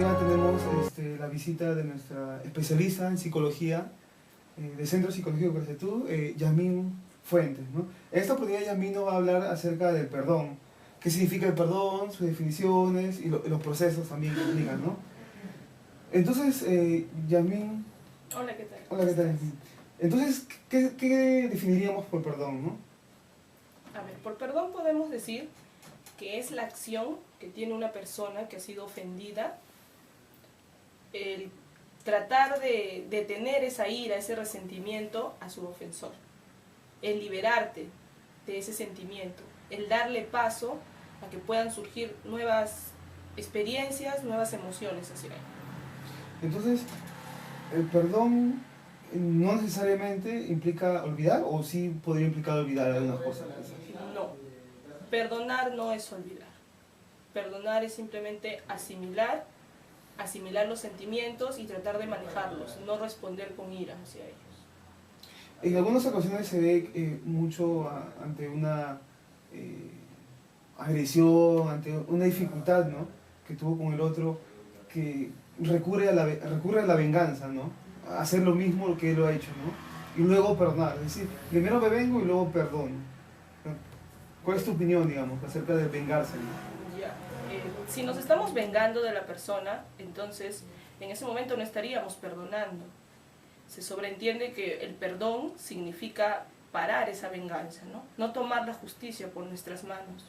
oportunidad tenemos la visita de nuestra especialista en psicología del Centro Psicológico Cresetú, Yasmín Fuentes, ¿no? En esta oportunidad Yasmín nos va a hablar acerca del perdón. ¿Qué significa el perdón? Sus definiciones y los procesos también que implican, ¿no? Entonces, Yasmín... Hola, ¿qué tal? Hola, ¿qué tal, Yasmín? Entonces, ¿qué definiríamos por perdón, no? A ver, por perdón podemos decir que es la acción que tiene una persona que ha sido ofendida, el tratar de detener esa ira, ese resentimiento a su ofensor, el liberarte de ese sentimiento, el darle paso a que puedan surgir nuevas experiencias, nuevas emociones hacia él. Entonces, el perdón no necesariamente implica olvidar, o sí podría implicar olvidar algunas cosas. No, perdonar no es olvidar. Perdonar es simplemente asimilar los sentimientos y tratar de manejarlos, no responder con ira hacia ellos. En algunas ocasiones se ve mucho ante una agresión, ante una dificultad, ¿no?, que tuvo con el otro, que recurre a la venganza, ¿no?, a hacer lo mismo lo que él lo ha hecho, ¿no?, y luego perdonar, es decir, primero me vengo y luego perdono. ¿Cuál es tu opinión, digamos, acerca de vengarse, ¿no? Si nos estamos vengando de la persona, entonces en ese momento no estaríamos perdonando. Se sobreentiende que el perdón significa parar esa venganza, ¿no? No tomar la justicia por nuestras manos.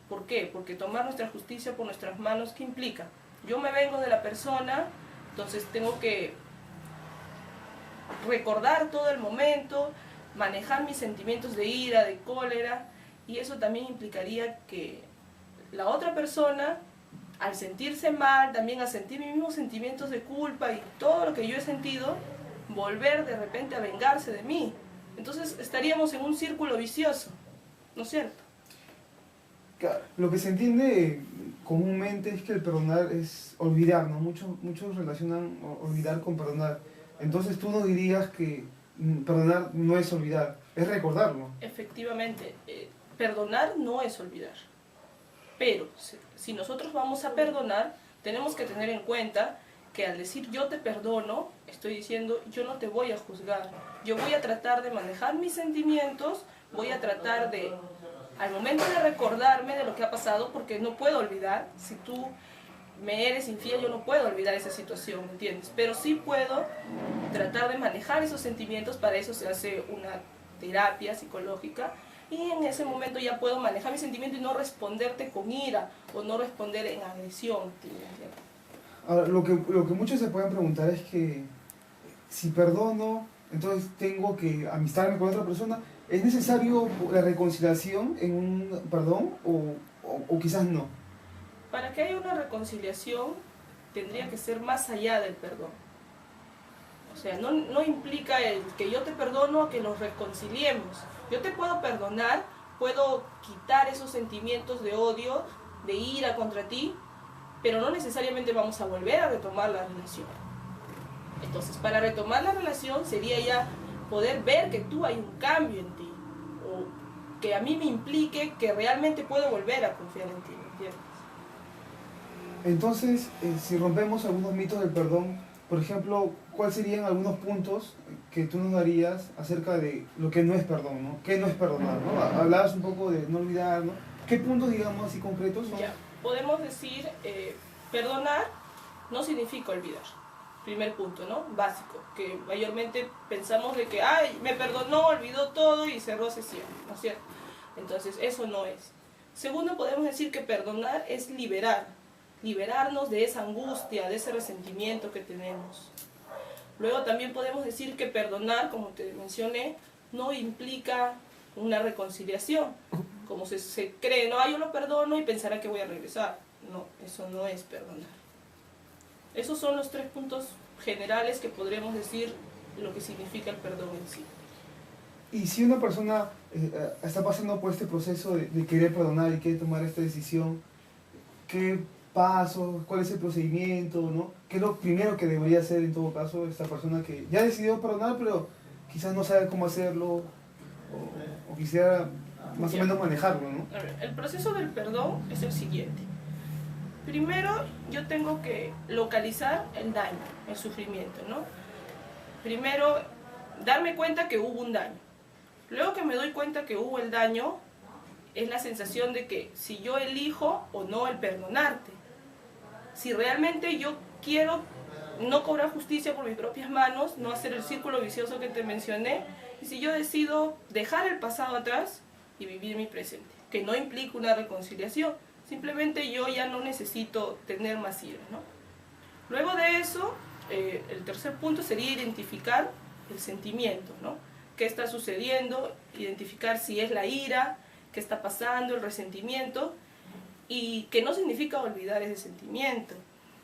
¿Por qué? Porque tomar nuestra justicia por nuestras manos, ¿qué implica? Yo me vengo de la persona, entonces tengo que recordar todo el momento, manejar mis sentimientos de ira, de cólera, y eso también implicaría que la otra persona, al sentirse mal, también al sentir mis mismos sentimientos de culpa y todo lo que yo he sentido, volver de repente a vengarse de mí. Entonces estaríamos en un círculo vicioso, ¿no es cierto? Lo que se entiende comúnmente es que el perdonar es olvidar, ¿no? Muchos relacionan olvidar con perdonar. Entonces tú no dirías que perdonar no es olvidar, es recordarlo. Efectivamente, perdonar no es olvidar. Pero si nosotros vamos a perdonar, tenemos que tener en cuenta que al decir yo te perdono, estoy diciendo yo no te voy a juzgar. Yo voy a tratar de manejar mis sentimientos, voy a tratar de, al momento de recordarme de lo que ha pasado, porque no puedo olvidar, si tú me eres infiel, yo no puedo olvidar esa situación, ¿me entiendes? Pero sí puedo tratar de manejar esos sentimientos, para eso se hace una terapia psicológica, y en ese momento ya puedo manejar mi sentimiento y no responderte con ira o no responder en agresión. Ahora, lo que muchos se pueden preguntar es que si perdono, entonces tengo que amistarme con otra persona. ¿Es necesario la reconciliación en un perdón o quizás no? Para que haya una reconciliación tendría que ser más allá del perdón. O sea, no implica el que yo te perdono a que nos reconciliemos. Yo te puedo perdonar, puedo quitar esos sentimientos de odio, de ira contra ti, pero no necesariamente vamos a volver a retomar la relación. Entonces, para retomar la relación sería ya poder ver que tú hay un cambio en ti, o que a mí me implique que realmente puedo volver a confiar en ti, ¿entiendes? Entonces, si rompemos algunos mitos del perdón, por ejemplo, ¿cuáles serían algunos puntos que tú nos darías acerca de lo que no es perdón, ¿no? ¿Qué no es perdonar, ¿no? Hablabas un poco de no olvidar, ¿no? ¿Qué puntos, digamos, así concretos son? Ya, podemos decir, perdonar no significa olvidar. Primer punto, ¿no? Básico, que mayormente pensamos de que, ay, me perdonó, olvidó todo y cerró sesión, ¿no es cierto? Entonces, eso no es. Segundo, podemos decir que perdonar es liberarnos de esa angustia, de ese resentimiento que tenemos. Luego también podemos decir que perdonar, como te mencioné, no implica una reconciliación. Como se cree, no, yo lo perdono y pensará que voy a regresar. No, eso no es perdonar. Esos son los 3 puntos generales que podríamos decir lo que significa el perdón en sí. Y si una persona está pasando por este proceso de querer perdonar y quiere tomar esta decisión, ¿qué pasos, cuál es el procedimiento, ¿no? ¿Qué es lo primero que debería hacer en todo caso esta persona que ya decidió perdonar, pero quizás no sabe cómo hacerlo o quisiera más o menos manejarlo, ¿no? A ver, el proceso del perdón es el siguiente. Primero yo tengo que localizar el daño, el sufrimiento, ¿no? Primero darme cuenta que hubo un daño. Luego que me doy cuenta que hubo el daño, es la sensación de que si yo elijo o no el perdonarte. Si realmente yo quiero no cobrar justicia por mis propias manos, no hacer el círculo vicioso que te mencioné, y si yo decido dejar el pasado atrás y vivir mi presente, que no implica una reconciliación, simplemente yo ya no necesito tener más ira, ¿no? Luego de eso, el tercer punto sería identificar el sentimiento, ¿no? ¿Qué está sucediendo? Identificar si es la ira, qué está pasando, el resentimiento, y que no significa olvidar ese sentimiento,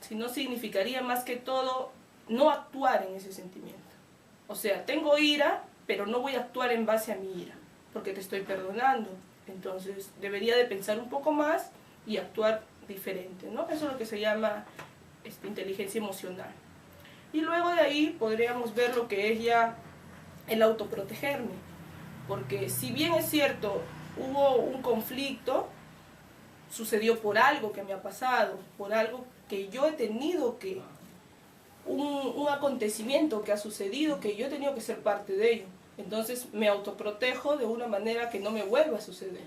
sino significaría más que todo no actuar en ese sentimiento. O sea, tengo ira, pero no voy a actuar en base a mi ira, porque te estoy perdonando. Entonces debería de pensar un poco más y actuar diferente, ¿no? Eso es lo que se llama inteligencia emocional. Y luego de ahí podríamos ver lo que es ya el autoprotegerme, porque si bien es cierto, hubo un conflicto, sucedió por algo que me ha pasado, por algo que yo he tenido que, un acontecimiento que ha sucedido, que yo he tenido que ser parte de ello. Entonces me autoprotejo de una manera que no me vuelva a suceder,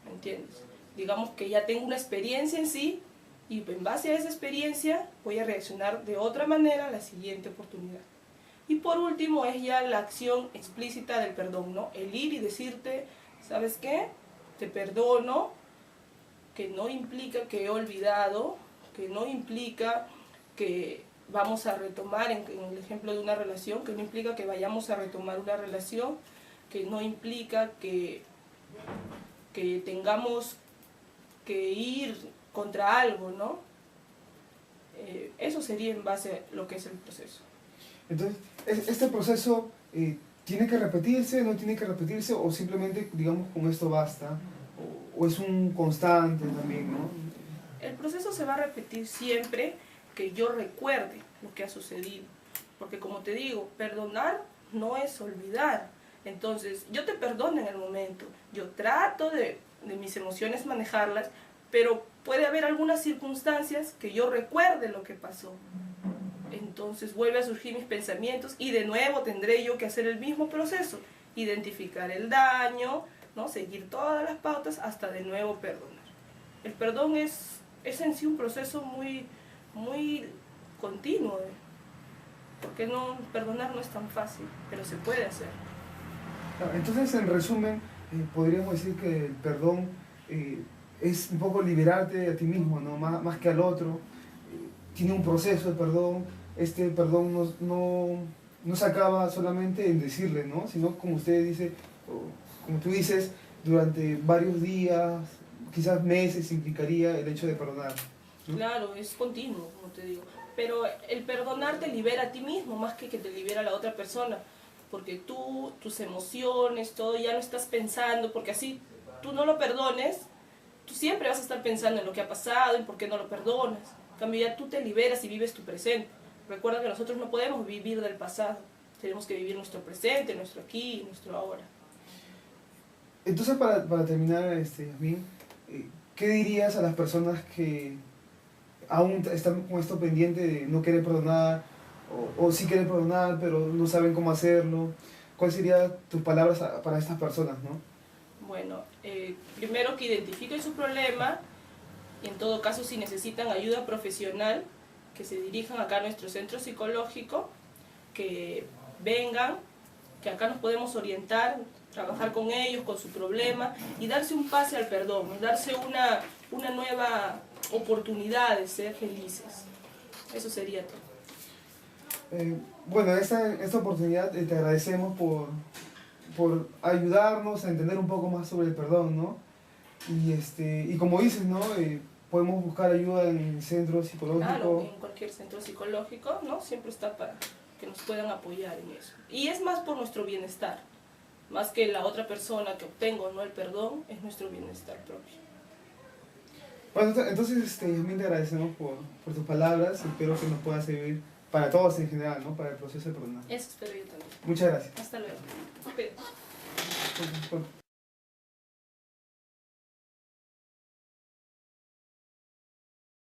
¿me entiendes? Digamos que ya tengo una experiencia en sí, y en base a esa experiencia voy a reaccionar de otra manera a la siguiente oportunidad. Y por último es ya la acción explícita del perdón, ¿no? El ir y decirte, ¿sabes qué? Te perdono, que no implica que he olvidado, que no implica que vamos a retomar, en el ejemplo de una relación, que no implica que vayamos a retomar una relación, que no implica que tengamos que ir contra algo, ¿no? Eso sería en base a lo que es el proceso. Entonces, ¿este proceso tiene que repetirse, no tiene que repetirse, o simplemente, digamos, con esto basta? ¿O es un constante también, no? El proceso se va a repetir siempre que yo recuerde lo que ha sucedido. Porque como te digo, perdonar no es olvidar. Entonces, yo te perdono en el momento. Yo trato de mis emociones manejarlas, pero puede haber algunas circunstancias que yo recuerde lo que pasó. Entonces vuelve a surgir mis pensamientos y de nuevo tendré yo que hacer el mismo proceso. Identificar el daño, ¿no? Seguir todas las pautas hasta de nuevo perdonar. El perdón es en sí un proceso muy continuo, porque perdonar no es tan fácil, pero se puede hacer. Entonces, en resumen, podríamos decir que el perdón es un poco liberarte a ti mismo, ¿no? Más que al otro. Tiene un proceso de perdón. Este perdón no se acaba solamente en decirle, ¿no? Sino, como usted dice, como tú dices, durante varios días, quizás meses, implicaría el hecho de perdonar, ¿no? Claro, es continuo, como te digo. Pero el perdonar te libera a ti mismo más que te libera a la otra persona. Porque tú, tus emociones, todo, ya no estás pensando, porque así tú no lo perdones, tú siempre vas a estar pensando en lo que ha pasado y por qué no lo perdonas. En cambio, ya tú te liberas y vives tu presente. Recuerda que nosotros no podemos vivir del pasado. Tenemos que vivir nuestro presente, nuestro aquí, nuestro ahora. Entonces, para terminar, Yasmín, ¿qué dirías a las personas que aún están con esto pendiente de no querer perdonar, o sí quieren perdonar, pero no saben cómo hacerlo? ¿Cuáles serían tus palabras para estas personas, no? Bueno, primero que identifiquen su problema, y en todo caso si necesitan ayuda profesional, que se dirijan acá a nuestro centro psicológico, que vengan, que acá nos podemos orientar, trabajar con ellos, con su problema, y darse un pase al perdón, darse una nueva oportunidad de ser felices. Eso sería todo. Bueno, esta oportunidad te agradecemos por ayudarnos a entender un poco más sobre el perdón, ¿no? Y como dices, ¿no? Podemos buscar ayuda en el centro psicológico. Claro, en cualquier centro psicológico, ¿no? Siempre está para que nos puedan apoyar en eso. Y es más por nuestro bienestar, más que la otra persona que obtenga o no el perdón, es nuestro bienestar propio. Bueno, entonces, Yasmín, te agradecemos por tus palabras, y espero que nos pueda servir para todos en general, ¿no? Para el proceso de perdonar. Eso espero yo también. Muchas gracias. Hasta luego.